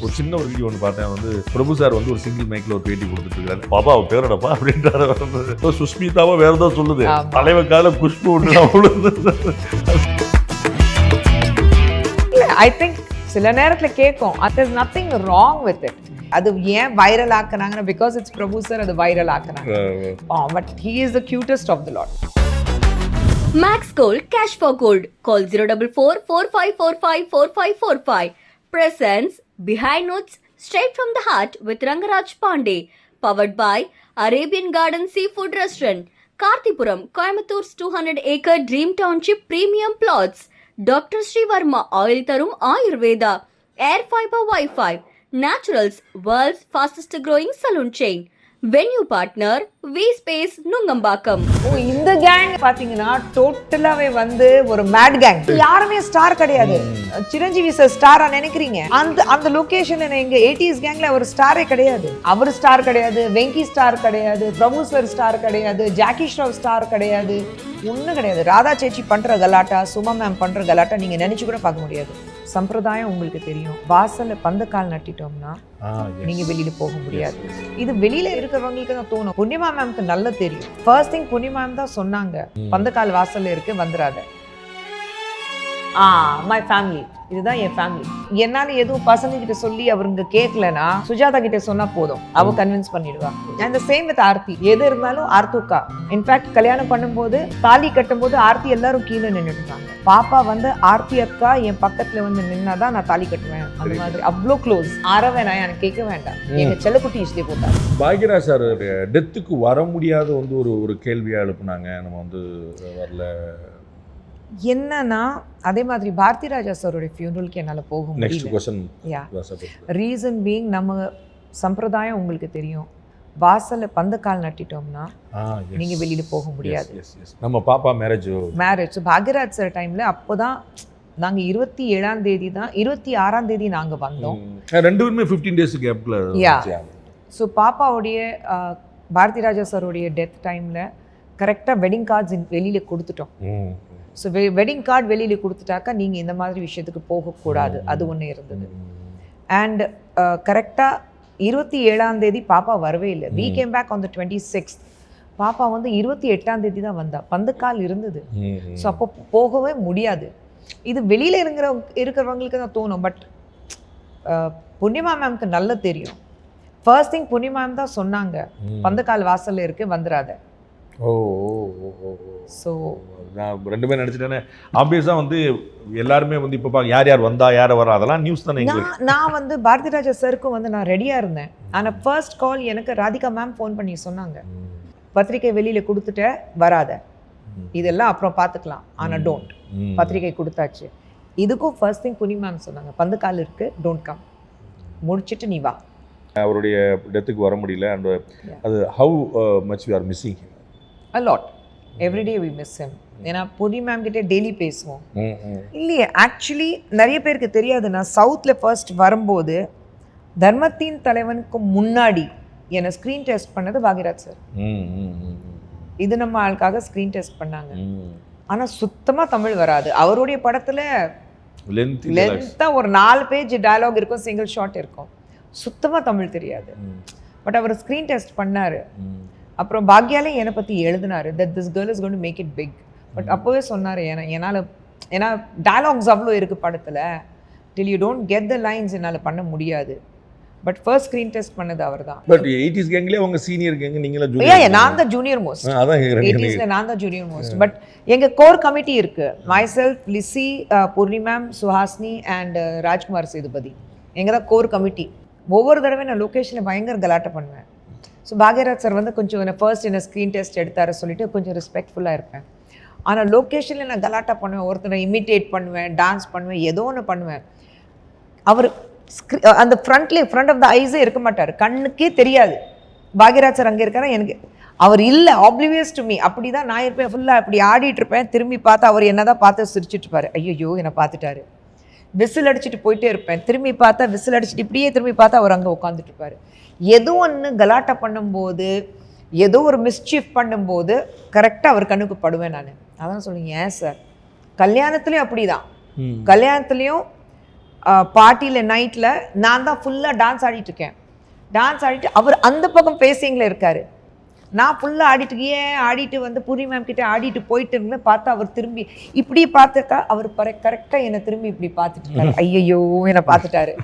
ஒரு சின்ன ஒரு வீடியோ ஒன்று பார்த்தேன், வந்து பிரபு சார் வந்து ஒரு சிங்கிள் மைக்கில் ஒரு பேட்டி கொடுத்துட்டு இருக்காரு. பாப்பா அவ பேரடப்பா அப்படின்றாரு. சுஷ்மிதாவோ வேற ஏதோ சொல்லுது, தலைவர் கால குஷ்பு ஒன்று. ஐ திங்க் சில நேரத்துல கேட்கும், there's nothing wrong with it. அது ஏன் வைரல் ஆக்குனாங்கன்னா பிகாஸ் இட்ஸ் பிரபு சார் அது வைரல் ஆக்குனாங்க. But he is the cutest of the lot. Max Gold Cash for Gold. Call 044-4545-4545. Presents Behind Notes Straight from the Heart with Rangaraj Pandey. Powered by Arabian Garden Seafood Restaurant. Karthipuram, Coimbatore 200-acre Dream Township Premium Plots. Dr. Sri Varma Oil Tarum Ayurveda. Air Fiber Wi-Fi. Naturals, world's fastest growing salon chain. Venue partner V Space Nungambakam. இந்த gang பாத்தீங்கன்னா டோட்டலாவே வந்து ஒரு mat gang. யாருமே star கிடையாது. Chiranjeevi sir ஸ்டாரா நினைக்கிறீங்க? அந்த லொகேஷன்ல எங்க 80s கேங்ல ஒரு ஸ்டாரே கிடையாது. அவர் ஸ்டார் கிடையாது, வெங்கி ஸ்டார் கிடையாது, பிரபு சார் ஸ்டார் கிடையாது, ஜாக்கி ஷ்ராவ் ஸ்டார் கிடையாது, ஒன்றும் கிடையாது. ராதா சேச்சி பண்ற கலாட்டா, சுமா மேம் பண்ற கலாட்டா நீங்க நினைச்சு கூட பார்க்க முடியாது. சம்பிரதாயம் உங்களுக்கு தெரியும். வாசல்ல பந்தக்கால் நட்டிட்டோம்னா நீங்க வெளியில போக முடியாது. இது வெளியில இருக்கிறவங்களுக்கு தான் தோணும். புண்ணியமா மேம்க்கு நல்லா தெரியும். ஃபர்ஸ்ட் திங் புண்ணியமா மேம் தான் சொன்னாங்க, பந்தக்கால் வாசல்ல இருக்கு வந்துடாத. மை ஃபேமிலி, இதுதான் என் ஃபேமிலி. என்னால எதுவும் பசங்க கிட்ட சொல்லி அவருங்க கேட்கலன்னா சுஜாதா கிட்ட சொன்னா போதும், அவ கன்வின்ஸ் பண்ணிடுவா. அந்த சேம் வித் ஆர்த்தி. எது இருந்தாலும் ஆர்த்துக்கா. இன்ஃபேக்ட் கல்யாணம் பண்ணும்போது தாலி கட்டும் போது ஆர்த்தி எல்லாரும் கீழே நின்றுட்டாங்க. பாப்பா வந்து ஆர்த்தி அக்கா என் பக்கத்துல வந்து நின்னாதான் நான் தாலி கட்டுவேன். அந்த மாதிரி அவ்வளோ க்ளோஸ். ஆறவேனா எனக்கு கேட்க வேண்டாம், எங்க செல்லக்குட்டி இஷ்டே போட்டாங்க. பாக்யராஜ் சார் டெத்துக்கு வர முடியாத வந்து ஒரு கேள்வியா எழுப்புனாங்க. நம்ம வந்து வரல என்னன்னா, அதே மாதிரி பாரதி ராஜா சாரோட ஃபியூனரலுக்கு என்னால போக முடியல. ரீசன் பீயிங், நம்ம சம்பிரதாயம் உங்களுக்கு தெரியும். வாசல்ல பந்தக்கால் நட்டிட்டோம்னா நீங்க வெளியில போக முடியாது. நம்ம பாப்பா மேரேஜ் பாக்யராஜ் சார் டைம்ல அப்போதான் நாங்க 27ஆம் தேதி தான், 26ஆம் தேதி நாங்க வந்தோம். ரெண்டு பேருமே 15 days கேப்ல. ஸோ பாப்பாவுடைய பாரதி ராஜா சாரோடைய டெத் டைம்ல கரெக்டா வெட்டிங் கார்ட்ஸ் வெளியில கொடுத்துட்டோம். ஸோ வெட்டிங் கார்டு வெளியில் கொடுத்துட்டாக்கா நீங்கள் இந்த மாதிரி விஷயத்துக்கு போகக்கூடாது, அது ஒன்று இருந்தது. அண்ட் கரெக்டாக 27ஆம் தேதி பாப்பா வரவே இல்லை. We came back on the 26th. பாப்பா வந்து 28ஆம் தேதி தான் வந்தா. பந்தக்கால் இருந்தது. ஸோ அப்போ போகவே முடியாது. இது வெளியில் இருக்கிறவங்களுக்கு தான் தோணும். பட் புண்ணியமா மேம்க்கு நல்லா தெரியும். ஃபர்ஸ்ட் திங் புண்ணியமா மேம் தான் சொன்னாங்க, பந்தக்கால் வாசல்ல இருக்கு வந்துடாத. ஸோ நான் ரெண்டுமே நினச்சிட்டேனே. ஆப்வியஸாக வந்து எல்லாருமே வந்து இப்போ யார் யார் வந்தா யார் வரா அதெல்லாம் நியூஸ் தானே. நான் வந்து பாரதி ராஜா சாருக்கும் வந்து நான் ரெடியாக இருந்தேன். ஆனால் ஃபர்ஸ்ட் கால் எனக்கு ராதிகா மேம் ஃபோன் பண்ணி சொன்னாங்க, பத்திரிக்கை வெளியில் கொடுத்துட்ட வராத, இதெல்லாம் அப்புறம் பார்த்துக்கலாம், ஆனால் டோன்ட். பத்திரிக்கை கொடுத்தாச்சு. இதுக்கும் ஃபர்ஸ்ட் திங் புனி மேம் சொன்னாங்க, பந்தக்கால் இருக்கு, டோன்ட் கம், முடிச்சுட்டு நீ வா. அவருடைய டெத்துக்கு வர முடியல. அண்ட் அது how much we are missing him a lot. Every day we miss him. ஏன்னா புனி மேம் கிட்டே டெய்லி பேசுவோம். இல்லையே, ஆக்சுவலி நிறைய பேருக்கு தெரியாது, நான் சவுத்தில் ஃபர்ஸ்ட் வரும்போது தர்மத்தின் தலைவனுக்கு முன்னாடி என்னை ஸ்க்ரீன் டெஸ்ட் பண்ணது பாக்யராஜ் சார். இது நம்ம ஆளுக்காக ஸ்க்ரீன் டெஸ்ட் பண்ணாங்க. ஆனால் சுத்தமாக தமிழ் வராது. அவருடைய படத்தில் லென்த்தாக ஒரு 4 பேஜ் டயலாக் இருக்கும், சிங்கிள் ஷாட் இருக்கும், சுத்தமாக தமிழ் தெரியாது. பட் அவர் ஸ்க்ரீன் டெஸ்ட் பண்ணார். அப்புறம் பாக்யாலே என்னை பற்றி எழுதினார், that this girl is going to make it big. But அப்போவே சொன்னார், ஏன்னா டயலாக்ஸ் அவ்வளோ இருக்குது படத்தில், till you don't get the lines என்னால் பண்ண முடியாது. பட் ஃபர்ஸ்ட் ஸ்க்ரீன் டெஸ்ட் பண்ணது அவர் தான். பட் 80s கேங்லேயே அவங்க சீனியர் கேங்க, நீங்களும் நான் தான் ஜூனியர் மோஸ்ட். 80sல நான் தான் ஜூனியர் மோஸ்ட். பட் எங்கள் கோர் கமிட்டி இருக்குது, my self, Lissy, Poorni ma'am, Suhasini and Rajkumar Sethupathi. எங்கள் தான் கோர் கமிட்டி. ஒவ்வொரு தடவை நான் லொக்கேஷனில் பயங்கர கலாட்டை பண்ணுவேன். ஸோ பாக்யராஜ் சார் வந்து கொஞ்சம் ஃபர்ஸ்ட் என்ன ஸ்க்ரீன் டெஸ்ட் எடுத்தார சொல்லிட்டு கொஞ்சம் ரெஸ்பெக்ட்ஃபுல்லாக இருப்பேன். ஆனால் லொக்கேஷனில் நான் கலாட்டா பண்ணுவேன், ஒருத்தரை இமிட்டேட் பண்ணுவேன், டான்ஸ் பண்ணுவேன், ஏதோ ஒன்று பண்ணுவேன். அவர் அந்த ஃப்ரண்ட் ஆஃப் த ஐஸே இருக்க மாட்டார், கண்ணுக்கே தெரியாது பாக்யராஜ் சார் அங்கே இருக்காரா எனக்கு. அவர் இல்லை, ஆப்ளிவியஸ் டு மீ. அப்படி தான் நான் இருப்பேன், ஃபுல்லாக அப்படி ஆடிட்டு இருப்பேன். திரும்பி பார்த்தா அவர் என்ன தான் பார்த்து சிரிச்சிட்டு இருப்பார், ஐயோ என்னை பார்த்துட்டாரு. விசில் அடிச்சுட்டு போயிட்டே இருப்பேன், திரும்பி பார்த்தா விசில் அடிச்சுட்டு இப்படியே திரும்பி பார்த்தா அவர் அங்கே உட்காந்துட்டு இருப்பார். ஏதோ ஒன்று கலாட்டா பண்ணும்போது, ஏதோ ஒரு மிஸ்சீஃப் பண்ணும்போது கரெக்டாக அவர் கண்ணுக்கு படுவேன் நான். அதான் சொல்லுங்க, ஏன் சார் கல்யாணத்துலேயும் அப்படி தான். கல்யாணத்துலேயும் பார்ட்டியில் நைட்டில் நான் தான் ஃபுல்லாக டான்ஸ் ஆடிட்டுருக்கேன். டான்ஸ் ஆடிட்டு அவர் அந்த பக்கம் ஃபேஸிங்கில் இருக்கார். நான் ஃபுல்லாக ஆடிட்டு வந்து பூர்ணி மேம் கிட்டே ஆடிட்டு போயிட்டு இருந்தேன். பார்த்தா அவர் திரும்பி இப்படி பார்த்துக்கா, அவர் கரெக்டாக என்னை திரும்பி இப்படி பார்த்துட்டு இருக்காரு. ஐயோ என்னை பார்த்துட்டாரு.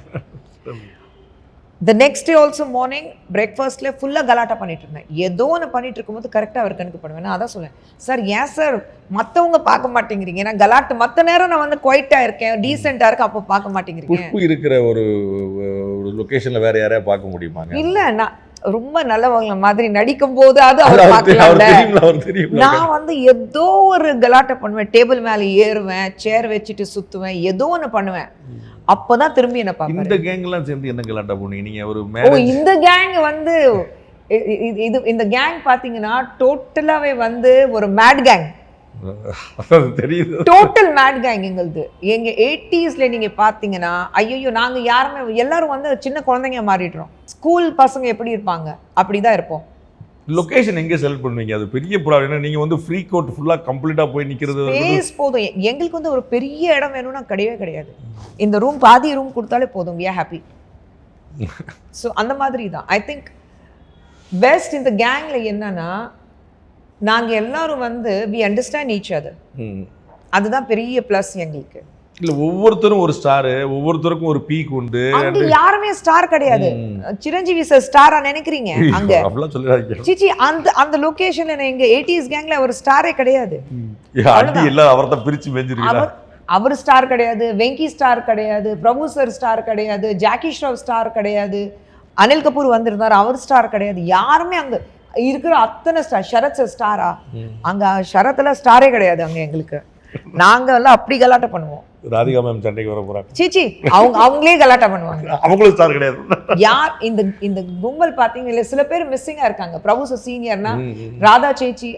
The next day also morning பிரேக்ஃபாஸ்ட்டில் ஃபுல்லாக கலாட்டா பண்ணிட்டு இருந்தேன். ஏதோ ஒன்று பண்ணிட்டு இருக்கும்போது கரெக்டாக அவர் கணக்கு பண்ணுவேன். நான் அதான் சொல்லுவேன், சார் ஏன் சார் மற்றவங்க பார்க்க மாட்டேங்கிறீங்க? நான் கலாட்டு மற்ற நேரம் நான் வந்து குவைட்டாக இருக்கேன், டீசெண்டாக இருக்கேன், அப்போ பார்க்க மாட்டேங்கிறீங்க. குஷ்பு இருக்கிற ஒரு லொகேஷனில் வேற யாரையா பார்க்க முடியுமாங்க? இல்லை, நான் ரொம்ப நல்லவங்க மாதிரி நடிக்கும் போது அது அவர் பார்க்கல. நான் வந்து ஏதோ ஒரு கலாட்டை பண்ணுவேன், டேபிள் மேலே ஏறுவேன், சேர் வச்சுட்டு சுற்றுவேன், ஏதோ ஒன்று பண்ணுவேன். அப்பதான் திரும்பி என்ன பாப்பாரு. இந்த கேங்லாம் சேர்ந்து என்ன கலாட்டா போனீங்க நீங்க? ஒரு இந்த கேங் வந்து இந்த கேங் பாத்தீங்கன்னா டோட்டலாவே வந்து ஒரு மேட் கேங். தெரியுது, டோட்டல் மேட் கேங் எங்களுது. எங்க 80s நீங்க பாத்தீங்கன்னா ஐயோ நாங்க யாருமே எல்லாரும் வந்து சின்ன குழந்தைங்க மாறிடுறோம். ஸ்கூல் பசங்க எப்படி இருப்பாங்க அப்படிதான் இருப்போம். லொகேஷன் எங்கே செலக்ட் பண்ணுவீங்க? அது பெரிய ப்ராப்ளம். நீங்கள் வந்து ஃப்ரீ கோட் ஃபுல்லாக கம்ப்ளீட்டாக போய் நிற்கிறது ஸ்பேஸ் போதும். எங்களுக்கு வந்து ஒரு பெரிய இடம் வேணும்னா கிடையவே கிடையாது. இந்த ரூம் பாதி ரூம் கொடுத்தாலே போதும், we are happy. ஸோ அந்த மாதிரி தான் ஐ திங்க் பெஸ்ட். இந்த கேங்கில் என்னன்னா நாங்கள் எல்லாரும் வந்து we understand each other. அதுதான் பெரிய ப்ளஸ் எங்களுக்கு. இல்ல ஒவ்வொருத்தரும் ஒரு ஸ்டார், ஒவ்வொருத்தருக்கும் ஒரு பீக் உண்டு. அங்க யாருமே ஸ்டார் கிடையாது. சிரஞ்சீவி சார் ஸ்டாரா நினைக்கிறீங்க அங்க? அப்படிலாம் சொல்றாங்க. சிச்சி அந்த லொகேஷன்ல எங்க 80s கேங்ல ஒரு ஸ்டாரே கிடையாது. அடி எல்லாம் அவர்தான் பிரிச்சு மேஞ்சிருக்காங்க. அவர் ஸ்டார் கிடையாது, வெங்கி ஸ்டார் கிடையாது, பிரபு சார் ஸ்டார் கிடையாது, ஜாக்கி ஷ்ராஃப் ஸ்டார் கிடையாது, அனில் கபூர் வந்திருந்தார் அவர் ஸ்டார் கிடையாது. யாருமே அங்க இருக்கிற அத்தனை ஸ்டார். ஷரத் சார் ஸ்டாரா? அங்க ஷரத்ல ஸ்டாரே கிடையாது அங்க எங்களுக்கு. நாங்க எல்லாம் அப்படி கலாட்டா பண்ணுவோம். ராதிகா மேம் சண்டைக்கு வர போறாங்க. சீச்சி அவங்களே கலாட்டா பண்ணுவாங்க. அவங்களும் ஸ்டார் கிடையாது. யார் இந்த கும்பல் பாத்தீங்க, சில பேர் மிஸ்ஸிங்கா இருக்காங்க. பிரபு சார் சீனியர்னா ராதா சேச்சி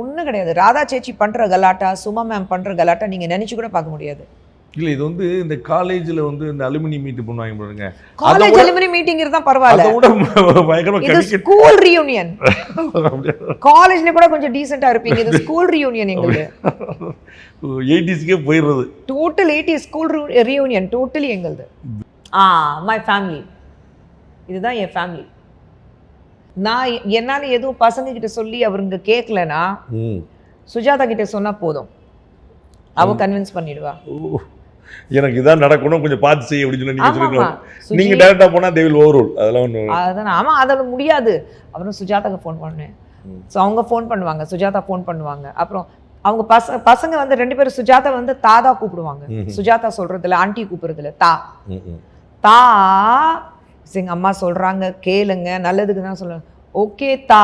ஒன்றும் கிடையாது. ராதா சேச்சி பண்ற கலாட்டா, சுமா மேம் பண்ற கலாட்டா நீங்க நினைச்சு கூட பார்க்க முடியாது. இல்ல இது வந்து இந்த காலேஜ்ல வந்து இந்த அலுமினி மீட் பண்ணுவாங்க பாருங்க. காலேஜ் அலுமினி மீட்டிங் இருந்தா பரவாயில்ல. அதோட பயங்கரமா கெமிக்கல் ஸ்கூல் ரியூனியன். காலேஜ்ல கூட கொஞ்சம் டீசென்ட்டா இருப்பீங்க. இது ஸ்கூல் ரியூனியன் எங்களுக்கு. 80ஸ்க்கே போயிடுறது. Total 80s school reunion totally எங்களுது. My family. இதுதான் என் ஃபேமிலி. நான் என்னால எதுவும் பசங்க கிட்ட சொல்லி அவருங்க கேட்கலன்னா சுஜாதா கிட்ட சொன்னா போதும், அவ கன்வின்ஸ் பண்ணிடுவா. எனக்கு இதான் நடக்கணும், கொஞ்சம் பார்த்து செய்ய அப்படின்னு சொல்லி நீங்க சொல்லிக்கலாம். நீங்க டைரக்டா போனா தே வில் ஓவர்ரூல். அதெல்லாம் ஒண்ணு. அதான் ஆமா, அதெல்லாம் முடியாது. அப்புறம் சுஜாதாக்கு ஃபோன் பண்ணேன். ஸோ அவங்க ஃபோன் பண்ணுவாங்க, சுஜாதா ஃபோன் பண்ணுவாங்க. அப்புறம் அவங்க பசங்க வந்து 2 பேரும் சுஜாதா வந்து தாதா கூப்பிடுவாங்க. சுஜாதா சொல்றதுல ஆண்டி கூப்பிடுறதுல தா எங்க அம்மா சொல்றாங்க கேளுங்க, நல்லதுக்கு தான் சொல்லுவாங்க. ஓகே தா,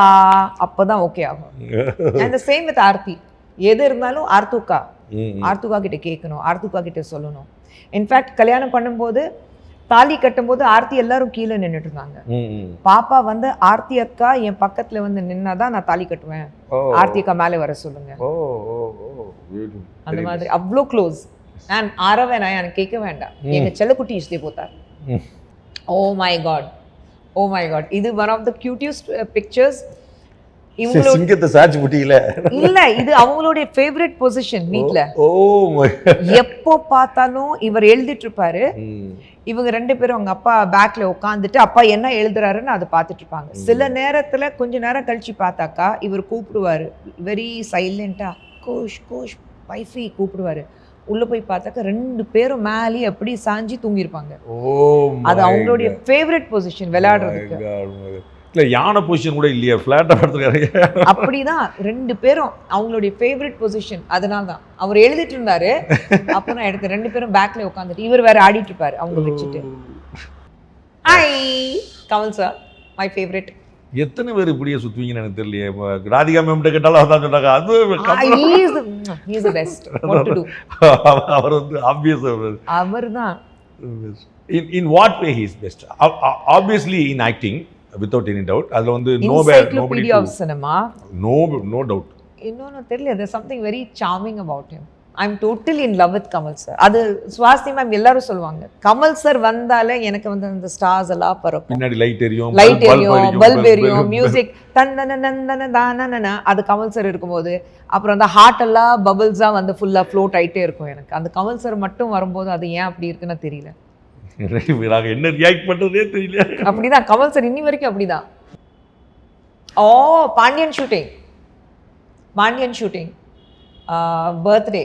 அப்பதான் ஓகே ஆகும். அந்த சேம் வித் ஆர்த்தி. எது இருந்தாலும் ஆர்த்துக்கா கிட்ட கேட்கணும், ஆர்த்துக்கா கிட்ட சொல்லணும். இன்ஃபேக்ட் கல்யாணம் பண்ணும்போது தாலி கட்டும்போது ஆர்த்தி எல்லாரும் கீழே நின்றுட்டு இருந்தாங்க. பாப்பா வந்து ஆர்த்தி அக்கா என் பக்கத்துல வந்து நின்னாதான் நான் தாலி கட்டுவேன், ஆர்த்தி அக்கா மேலே வர சொல்லுங்க. அந்த மாதிரி அவ்வளோ க்ளோஸ். நான் ஆரவே நான் எனக்கு கேட்க வேண்டாம், எங்க செல்லக்குட்டி இஷ்டே போத்தார். ஓ மை காட், இது ஒன் ஆஃப் த கியூட்டியஸ்ட் பிக்சர்ஸ். சிங்கத்தை சாட்சி புட்டியில இல்ல, இது அவங்களுடைய ஃபேவரட் பொசிஷன் வீட்ல. எப்போ பார்த்தாலும் இவர் எழுதிட்டு இருப்பாரு, இவங்க 2 பேரும் அவங்க அப்பா பேக்ல உட்காந்துட்டு அப்பா என்ன எழுதுறாருன்னு அதை பார்த்துட்டு இருப்பாங்க. சில நேரத்துல கொஞ்ச நேரம் கழிச்சு பார்த்தாக்கா இவர் கூப்பிடுவாரு, வெரி சைலண்டா கோஷ் வைஃபி கூப்பிடுவாரு. உள்ள போய் பார்த்தாக்கா 2 பேரும் மேலே அப்படி சாஞ்சி தூங்கிருப்பாங்க. அது அவங்களுடைய ஃபேவரட் பொசிஷன் விளையாடுறதுக்கு. இல்ல யானை பொசிஷன் கூட இல்லையா, ஃபிளாட்டா படுத்துறாரு. அப்படிதான் 2 பேரும் அவங்களுடைய ஃபேவரட் பொசிஷன். அதனால தான் அவர் எழுதிட்டு இருந்தாரு. அப்ப நான் எடுத்து 2 பேரும் பேக்ல உட்காந்துட்டு இவர் வேற ஆடிட்டு இருப்பாரு அவங்க வச்சுட்டு. Kamal sir my favourite. எத்தனை பேர் இப்படியே சுத்துவீங்கன்னு எனக்கு தெரியலையே. ராதிகா மேம் கேட்டாலும் அதான் சொன்னாங்க. அது he is the best. What to do? அவர் வந்து ஆப்வியஸ் அவர்தான். In what way he is best? Obviously in acting, without any doubt. அதுல வந்து nobody of cinema. No doubt. இன்னொன்னு தெரியல, there's something very charming about him. I'm totally in love with Kamal sir. அது சுவாஸ்தி ma'am எல்லாரும் சொல்லுவாங்க, Kamal sir வந்தாலே எனக்கு வந்து அந்த ஸ்டார்ஸ் எல்லாம் பறக்கும். பின்னாடி லைட் எரியும், பல்ப் எரியும், மியூசிக் தந்தன அது கமல் சார் இருக்கும்போது. அப்புறம் அந்த ஹார்ட் எல்லாம் பபிள்ஸா வந்து ஃபுல்லா ஃப்ளோட் ஆயிட்டே இருக்கும். எனக்கு அந்த கமல் சார் மட்டும் வரும்போது அது ஏன் அப்படி இருக்குன்னு தெரியல. நாங்கள் என்ன ரியாக்ட் பண்ணுறதே தெரியல. அப்படிதான் கமல் சார் இன்னி வரைக்கும் அப்படிதான். ஓ பாண்டியன் ஷூட்டிங் பர்த்டே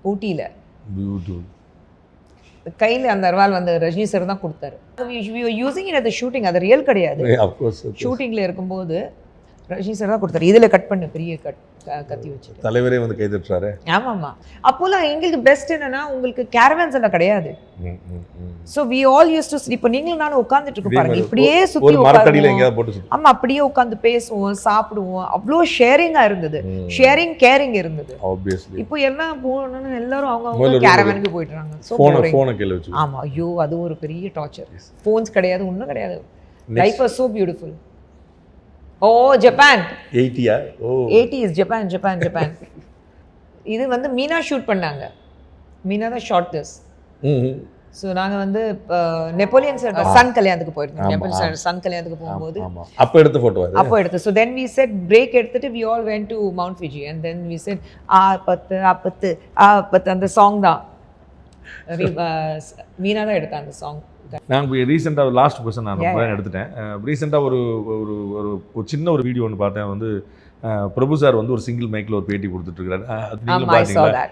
ஊட்டியில் கையில் அந்த அர்வால் வந்து ரஜினி சார் தான் கொடுத்தாரு. யூசிங் இட் அது ஷூட்டிங், அது ரியல் கிடையாது. ஷூட்டிங்கில் இருக்கும்போது ரஜினி சார் தான் கொடுத்தாரு. இதில் கட் பண்ணு பெரிய கத்தி வச்சுட்டு தலைவரே வந்து கை தட்டுறாரு. ஆமாம்மா. அப்போல்லாம் எங்களுக்கு பெஸ்ட் என்னன்னா உங்களுக்கு கேரவேன்ஸ் எல்லாம் கிடையாது. So we all used to இப்போ நீங்களும் நானும் உட்காந்துட்டு இருக்கோம் பாருங்க, இப்படியே சுற்றி ஆமாம் அப்படியே உட்காந்து பேசுவோம் சாப்பிடுவோம். அவ்வளோ ஷேரிங்காக இருந்தது, ஷேரிங் கேரிங் இருந்தது. இப்போ எல்லாம் போகணும்னு எல்லாரும் அவங்க கேரவேனுக்கு போயிட்டுறாங்க. ஸோ ஆமாம், ஐயோ அது ஒரு பெரிய டார்ச்சர். ஃபோன்ஸ் கிடையாது, ஒன்றும் கிடையாது. Life was so beautiful. Oh Japan 80s Japan. இது வந்து மீனா ஷூட் பண்ணாங்க. மீனா தான் ஷார்ட் திஸ். ஸோ நாங்கள் வந்து நெப்போலியன் சார் சன் கல்யாணத்துக்கு போயிருந்தோம். நெப்போலியன் சார் சன் கல்யாணத்துக்கு போகும்போது அப்போ எடுத்து so then we set break எடுத்துட்டு we all went to Mount Fuji and then we set ஆப்பத்து அந்த சாங் தான் மீனா தான் எடுத்தேன் அந்த சாங். நான் ரீசெண்டாக லாஸ்ட் கொஸ்டின் நான் எடுத்துட்டேன். ரீசெண்டாக ஒரு ஒரு ஒரு சின்ன ஒரு வீடியோ ஒன்று பார்த்தேன். வந்து பிரபு சார் வந்து ஒரு சிங்கிள் மைக்கில் ஒரு பேட்டி கொடுத்துட்ருக்காரு. நீங்களும் பார்த்தீங்களா?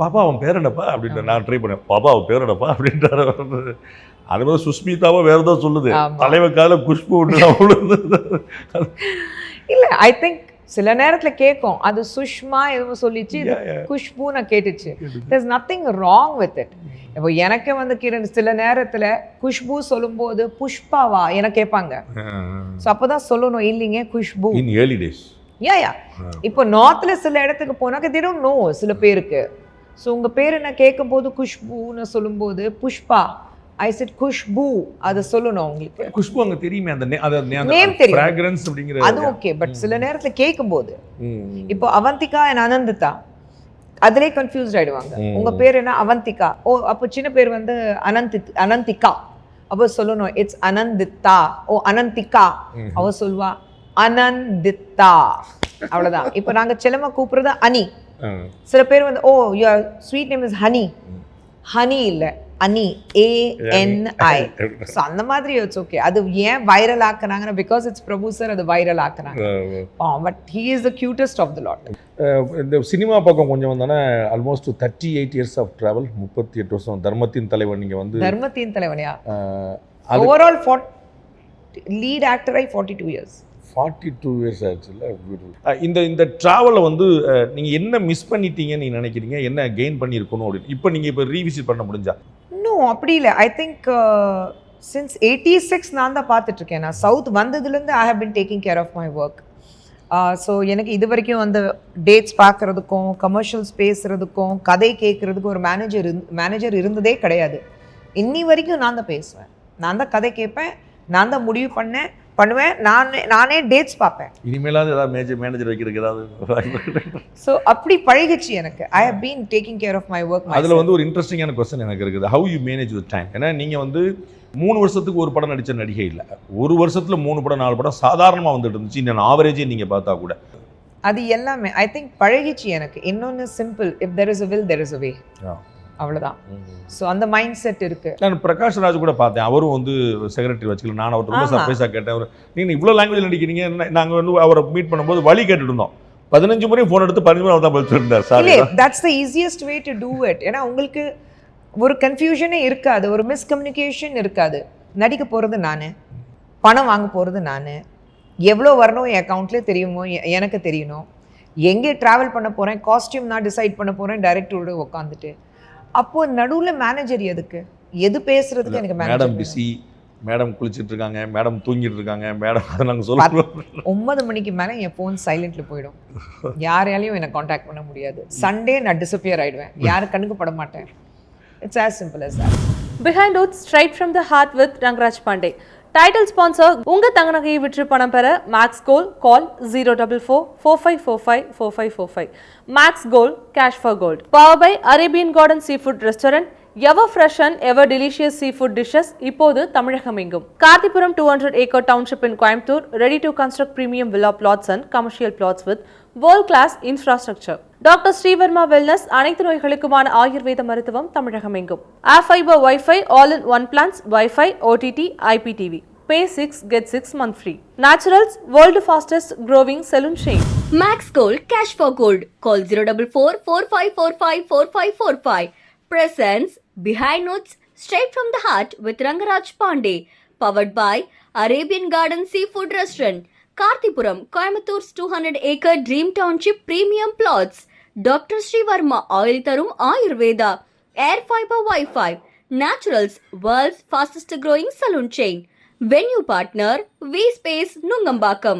பாப்பா அவன் பேரனப்பா அப்படின்ற நான் ட்ரை பண்ணேன். பாப்பா அவன் பேரனப்பா அப்படின்றாரு. அது மாதிரி சுஷ்மிதாவோ வேற ஏதோ சொல்லுது, தலைவக்கால குஷ்பு இல்லை. ஐ திங்க் சில நேரத்தில் கேட்கும் அது சுஷ்மா எதுவும் சொல்லிச்சு, குஷ்பு நான் கேட்டுச்சு. there's nothing wrong with it. இப்போ எனக்கு வந்து கிரண் சில நேரத்தில் குஷ்பு சொல்லும்போது புஷ்பாவா என கேட்பாங்க. ஸோ அப்போ தான் சொல்லணும், இல்லைங்க குஷ்பு in early days. யா இப்போ நார்த்தில் சில இடத்துக்கு போனாக்க they don't know சில பேருக்கு. ஸோ உங்கள் பேர் என்ன கேட்கும்போது குஷ்புன்னு சொல்லும்போது புஷ்பா, ஐ செட் குஷ்பு அதை சொல்லணும் உங்களுக்கு. குஷ்பு அங்க தெரியுமே, அந்த நேம் தெரியும், ஃப்ராக்ரன்ஸ் அப்படிங்கிற அது ஓகே. பட் சில நேரத்தில் கேட்கும்போது இப்போ அவந்திகா அண்ட் அனந்திதா அதிலே கன்ஃபியூஸ்ட் ஆயிடுவாங்க. உங்க பேர் என்ன அவந்திகா, ஓ அப்போ சின்ன பேர் வந்து அனந்திகா, அப்போ சொல்லணும் இட்ஸ் அனந்திதா. ஓ அனந்திகா, அவ சொல்வா அனந்திதா, அவ்வளவுதான். இப்போ நாங்க செல்லமா கூப்பிடுறது அனி. சில பேர் வந்து oh your sweet name is honey, honey இல்லை அனி, ANI. ஸோ அந்த மாதிரி இட்ஸ் ஓகே. அது ஏன் வைரல் ஆக்குனாங்கன்னா பிகாஸ் இட்ஸ் பிரபு சார் அது வைரல் ஆக்குனாங்க. But he is the cutest of the lot. இந்த சினிமா பக்கம் கொஞ்சம் வந்தோன்னா ஆல்மோஸ்ட் 38 years ஆஃப் ட்ராவல், 38 வருஷம். தர்மத்தின் தலைவன் நீங்கள் வந்து தர்மத்தின் தலைவனையா ஓவரால் லீட் ஆக்டராகி 42 years. 42 years ஆச்சுல்ல. இந்த ட்ராவலில் வந்து நீங்கள் என்ன மிஸ் பண்ணிட்டீங்கன்னு நீங்கள் நினைக்கிறீங்க, என்ன கெயின் பண்ணியிருக்கணும் அப்படின்னு இப்போ நீங்கள் இப்போ ரீவிசிட் பண்ண முடிஞ்சா? இன்னும் அப்படி இல்லை. ஐ திங்க் சின்ஸ் 86 நான் தான் பார்த்துட்ருக்கேன். நான் சவுத் வந்ததுலேருந்து I have been taking care of my work. So எனக்கு இது வரைக்கும் அந்த டேட்ஸ் பார்க்குறதுக்கும் கமர்ஷியல்ஸ் பேசுகிறதுக்கும் கதை கேட்குறதுக்கும் ஒரு மேனேஜர் இருந்ததே கிடையாது. இன்னி வரைக்கும் நான் தான் பேசுவேன், நான் தான் கதை கேட்பேன், நான் தான் முடிவு பண்ணுவேன், நானே டேட்ஸ் பார்ப்பேன். இனிமேலாவது ஏதாவது மேனேஜர் வைக்கிறதுக்கு ஏதாவது. ஸோ அப்படி பழகிச்சு எனக்கு. I have been taking care of my work. அதில் வந்து ஒரு இன்ட்ரெஸ்டிங்கான கொஸ்டின் எனக்கு இருக்குது, how you manage with time. ஏன்னா நீங்கள் வந்து 3 வருஷத்துக்கு ஒரு படம் நடித்த நடிகை இல்லை, ஒரு வருஷத்தில் 3 படம் 4 படம் சாதாரணமாக வந்துட்டு இருந்துச்சு. இன்னும் ஆவரேஜே நீங்கள் பார்த்தா கூட அது எல்லாமே ஐ திங்க் பழகிச்சு எனக்கு. இன்னொன்று simple, if there is a will there is a way, அவ்வளோதான். ஸோ அந்த மைண்ட் செட் இருக்கு. நான் பிரகாஷ் ராஜ் கூட பார்த்தேன், அவரும் வந்து செக்ரட்டரி வச்சுக்கல. நான் அவர்கிட்ட ரொம்ப சர்ப்ரைஸாக கேட்டேன், அவர் நீங்கள் இவ்வளோ லாங்குவேஜ் நடிக்கிறீங்க. நாங்கள் வந்து அவரை மீட் பண்ணும்போது வழி கேட்டுட்டு இருந்தோம். 15 முறை ஃபோன் எடுத்து 15 முறை அவர் தான் பதில் இருந்தார். Sorry, that's the easiest way to do it. ஏன்னா உங்களுக்கு ஒரு கன்ஃபியூஷனே இருக்காது, ஒரு மிஸ்கம்யூனிகேஷன் இருக்காது. நடிக்க போகிறது நான், பணம் வாங்க போகிறது நான், எவ்வளோ வரணும் என் அக்கௌண்ட்லேயே தெரியணும், எனக்கு தெரியணும், எங்கே ட்ராவல் பண்ண போகிறேன், காஸ்டியூம் நான் டிசைட் பண்ண போகிறேன் டைரக்டரோட உட்காந்துட்டு. அப்போது நடுவில் மேனேஜர் எதுக்கு, எது பேசுறதுக்கு எனக்கு மேடம் பிஸி, மேடம் குளிச்சுட்டு இருக்காங்க, மேடம் தூங்கிட்டு இருக்காங்க, மேடம் அதை நாங்கள் சொல்லுவோம். 9 மணிக்கு மேலே என் ஃபோன் சைலண்ட்டில் போயிடும், யாரையாலையும் என்னை காண்டாக்ட் பண்ண முடியாது. சண்டே நான் டிஸப்பியர் ஆகிடுவேன், யாரும் கண்ணுக்கு பட மாட்டேன். It's as simple as that. Behind Oaths, straight from the heart with Rangaraj Pandey. Title sponsor, உங்க தங்க நகையை விற்று பணம் பெற Max Gold, call 044-4545-4545. Max Gold, cash for gold. Powered by Arabian Garden Seafood Restaurant, ever fresh and ever delicious seafood dishes இப்போது தமிழகம் எங்கும். Karthipuram 200 acre township in Coimbatore, ready to construct premium villa plots and commercial plots with world class infrastructure. Doctor Srivarma wellness, அனைத்து நோய்களுக்குமான ஆயுர்வேத மருத்துவம் தமிழகம் எங்கும். Air fibre wifi, all in one plans, wifi, OTT, IPTV. Pay 6, get 6 month free. Naturals, world fastest growing saloon chain. Max Gold, cash for gold. Call 044-4545-4545. Presents Behind Notes, straight from the heart with Rangaraj Pandey. Powered by Arabian Garden Seafood Restaurant. Karthipuram, Coimbatore 200 acre Dream Township Premium Plots. Dr. Srivarma Oil Tarum Ayurveda. Air Fiber Wi-Fi. Naturals, world's fastest growing saloon chain. Venue partner, V Space Nungambakam.